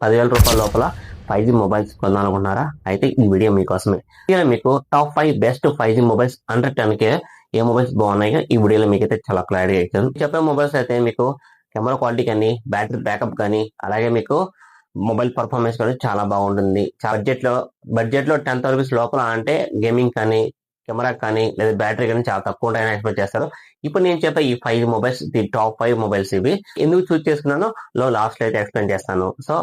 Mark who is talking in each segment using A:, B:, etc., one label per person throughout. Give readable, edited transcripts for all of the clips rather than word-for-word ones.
A: 10,000 రూపాయల లోపల 5G mobiles కొనాలనుకుంటున్నారా? అయితే ఈ వీడియో మీకోసమే. ఇలా మీకు top 5 best 5G mobiles under 10K ఏ మొబైల్స్ బాగున్నాయో ఈ వీడియోలో మీకైతే చాలా క్లారిటీ ఇచ్చాను. చెప్పే మొబైల్స్ అయితే మీకు కెమెరా క్వాలిటీ కానీ, బ్యాటరీ బ్యాకప్ కానీ, అలాగే మీకు మొబైల్ పర్ఫార్మెన్స్ కూడా చాలా బాగుంటుంది. బడ్జెట్ లో 10,000 రూపీస్ లోపల అంటే గేమింగ్ కానీ, కెమెరా కానీ, లేదా బ్యాటరీ కానీ చాలా తక్కువ ఉంటాయని ఎక్స్పెక్ట్ చేస్తారు. ఇప్పుడు నేను చెప్పే ఈ 5 మొబైల్స్, ది టాప్ 5 మొబైల్స్ ఇవి ఎందుకు చూస్ చేసుకున్నానో లాస్ట్ లో అయితే ఎక్స్ప్లెయిన్ చేస్తాను. సో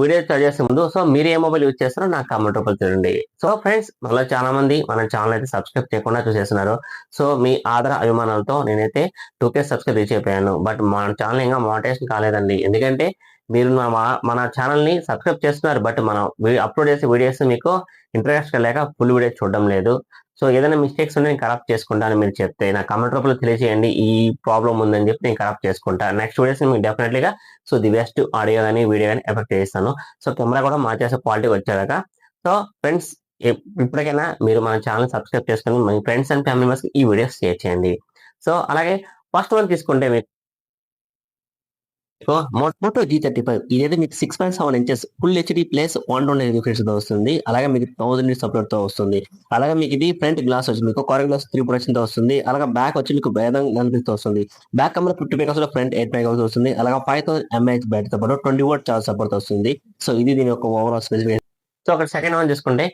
A: వీడియో స్టార్ట్ చేసే ముందు మీరు ఏ మొబైల్ యూజ్ చేస్తారో నాకు కామెంట్ రూపంలో తెలియండి. సో ఫ్రెండ్స్, మళ్ళీ చాలా మంది మన ఛానల్ అయితే సబ్స్క్రైబ్ చేయకుండా చూసేస్తున్నారు. సో మీ ఆదర అభిమానాలతో నేనైతే 2K సబ్స్క్రైబ్ రీచ్ అయిపోయాను. బట్ మన ఛానల్ ఇంకా మానిటైజేషన్ కాలేదండి. ఎందుకంటే మీరు మన ఛానల్ ని సబ్స్క్రైబ్ చేస్తున్నారు, బట్ మనం అప్లోడ్ చేసే వీడియోస్ మీకు ఇంట్రెస్ట్ లేక ఫుల్ వీడియో చూడడం లేదు. సో ఏదైనా మిస్టేక్స్ ఉంటే నేను కరెక్ట్ చేసుకుంటాను. మీరు చెప్తే నా కామెంట్ రూపంలో తెలియజేయండి, ఈ ప్రాబ్లం ఉందని చెప్పి నేను కరెక్ట్ చేసుకుంటా. నెక్స్ట్ వీడియోస్ మీకు డెఫినెట్లీగా సో ది బెస్ట్ ఆడియో కానీ వీడియో కానీ ఎఫెక్ట్ చేస్తాను. సో కెమెరా కూడా మార్చేసే క్వాలిటీ వచ్చేదాకా. సో ఫ్రెండ్స్, ఇప్పటికైనా మీరు మన ఛానల్ సబ్స్క్రైబ్ చేసుకుని మీ ఫ్రెండ్స్ అండ్ ఫ్యామిలీ మెంబర్స్ ఈ వీడియోస్ షేర్ చేయండి. సో అలాగే ఫస్ట్ వన్ తీసుకుంటే మీకు మోటో G35 ఇదైతే మీకు 6.7 inches full HD plus 120 refresh తో వస్తుంది. అలాగే మీకు 1000 నిట్స్ అప్లోడ్ తో వస్తుంది. అలాగే మీకు ఇది ఫ్రంట్ గ్లాస్ వచ్చి మీకు కార్ గ్లాస్ 3 ప్రొటెక్షన్ తో వస్తుంది. అలాగే బ్యాక్ వచ్చి మీకు వేదం కనిపిస్తూ వస్తుంది. Back camera 50 megapixel, front 8 megapixel వస్తుంది. అలాగే 5000 mAh బ్యాటరీ తో పాటు 20 వాట్ చార్జ్ సపోర్ట్ వస్తుంది. సో ఇది దీని యొక్క ఓవరాల్ స్పెసిఫికేషన్. సో అక్కడ సెకండ్ వన్ చూసుకుంటే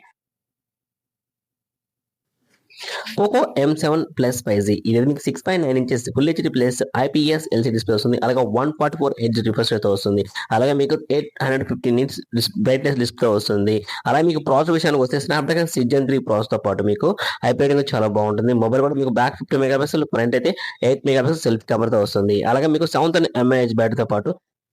A: పోకో M7 ప్లస్ 5G ఇది మీకు 6.9 inches full HD plus IPS LCD display వస్తుంది. అలాగే 144 హెడ్జ్ రిఫ్రెష్ రేట్ వస్తుంది. అలాగే మీకు 815 నిట్స్ బ్రైట్నెస్ డిస్ప్లే వస్తుంది. అలాగే మీకు ప్రాసెసర్ విషయానికి వస్తే స్నాప్డ్రాగన్ 6 Gen 3 ప్రాసెసర్ తో పాటు మీకు హైపర్ చాలా బాగుంటుంది. మొబైల్ కూడా మీకు బ్యాక్ 50 మెగాపిక్సెల్, ఫ్రంట్ అయితే 8 మెగాపిక్సెల్ సెల్ఫీ కెమెరాతో వస్తుంది. అలాగే మీకు 7000 mAh బ్యాటరీతో పాటు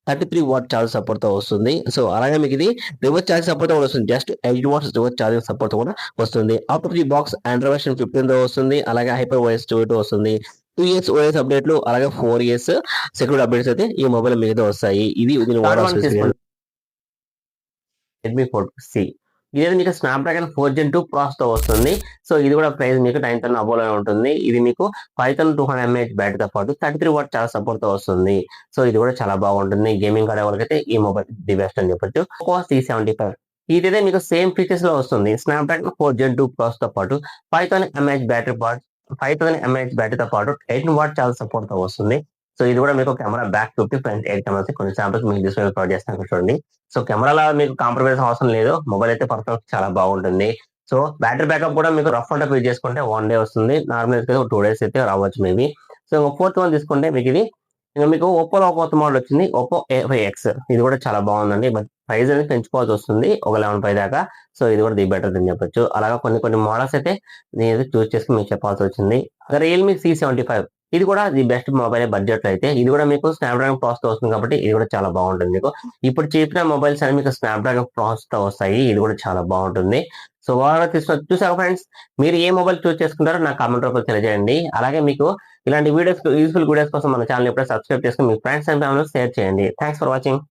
A: 33 వాట్ ఛార్జ్ సపోర్ట్ తో వస్తుంది. సో అలాగే మీకు ఇది రివర్స్ ఛార్జ్ సపోర్ట్ కూడా వస్తుంది. Just 8 watts reverse charging support కూడా వస్తుంది. Out of the box Android version 15 తో వస్తుంది. అలాగే హైపర్ OS 2 వస్తుంది. 2 ఇయర్స్ OS అప్డేట్లు, అలాగే 4 ఇయర్స్ సెక్యూరిటీ అప్డేట్స్ అయితే ఈ మొబైల్ మీద వస్తాయి. ఇది Redmi 4C ఇదే మీకు స్నాప్డ్రాగన్ 4 Gen 2 ప్రాసెస్ తో వస్తుంది. సో ఇది కూడా ప్రైస్ మీకు 9,000 అబోవ్ ఉంటుంది. ఇది మీకు 5200 mAh బ్యాటరీతో పాటు 33 వాట్ ఛార్జ్ సపోర్ట్ తో వస్తుంది. సో ఇది కూడా చాలా బాగుంటుంది. గేమింగ్ ఆడే వాళ్ళకైతే ఈ మొబైల్ ది బెస్ట్ అని చెప్పొచ్చు. పోకో C75 ఇదైతే మీకు సేమ్ ఫీచర్స్ లో వస్తుంది. స్నాప్డ్రాగన్ 4 Gen 2 ప్రాసెస్ తో పాటు 5000 mAh బ్యాటరీతో పాటు 18 వాట్ ఛార్జ్ సపోర్ట్ తో వస్తుంది. సో ఇది కూడా మీకు కెమెరా బ్యాక్ 50, ఫ్రంట్ 8 కెమెరాస్ కొన్ని శాంపిల్స్ మీకు డిస్ప్లే ప్రొవైడ్ చేస్తాను చూడండి. సో కెమెరాలో మీకు కాంప్రమైజ్ అవసరం లేదు. మొబైల్ అయితే పర్ఫెక్ట్ చాలా బాగుంటుంది. సో బ్యాటరీ బ్యాకప్ కూడా మీకు రఫ్ అండ్ టఫ్ యూజ్ చేసుకుంటే 1 డే వస్తుంది. నార్మల్ అయితే 2 డేస్ అయితే రావచ్చు మేబీ. సో ఫోర్త్ వన్ తీసుకుంటే మీకు ఇది మీకు ఒప్పోలో కొత్త మోడల్ వచ్చింది, ఒప్పో A5X. ఇది కూడా చాలా బాగుందండి. బట్ ప్రైస్ అనేది పెంచుకోవాల్సి వస్తుంది ఒక 11,500 దాకా. సో ఇది కూడా ది బెటర్ అని చెప్పొచ్చు. అలాగా కొన్ని మోడల్స్ అయితే నేను చూస్ చేసుకుని మీకు చెప్పాల్సి వచ్చింది. రియల్మీ C75 ఇది కూడా ది బెస్ట్ మొబైల్ బడ్జెట్ లో అయితే. ఇది కూడా మీకు స్నాప్డ్రాగన్ ప్రాసెస్ తో వస్తుంది కాబట్టి ఇది కూడా చాలా బాగుంటుంది. మీకు ఇప్పుడు చెప్పిన మొబైల్స్ అని మీకు స్నాప్డ్రాగన్ ప్రాసెస్ తో వస్తాయి. ఇది కూడా చాలా బాగుంటుంది. సో చూసాక ఫ్రెండ్స్, మీరు ఏ మొబైల్ చూస్ చేసుకుంటారో నాకు కామెంట్ రూపంలో తెలియజేయండి. అలాగే మీకు ఇలాంటి వీడియోస్, యూస్ఫుల్ వీడియోస్ కోసం మన ఛానల్ ఎప్పుడైనా సబ్స్క్రైబ్ చేసుకుని మీ ఫ్రెండ్స్ అండ్ ఫ్యామిలీ షేర్ చేయండి. Thanks for watching.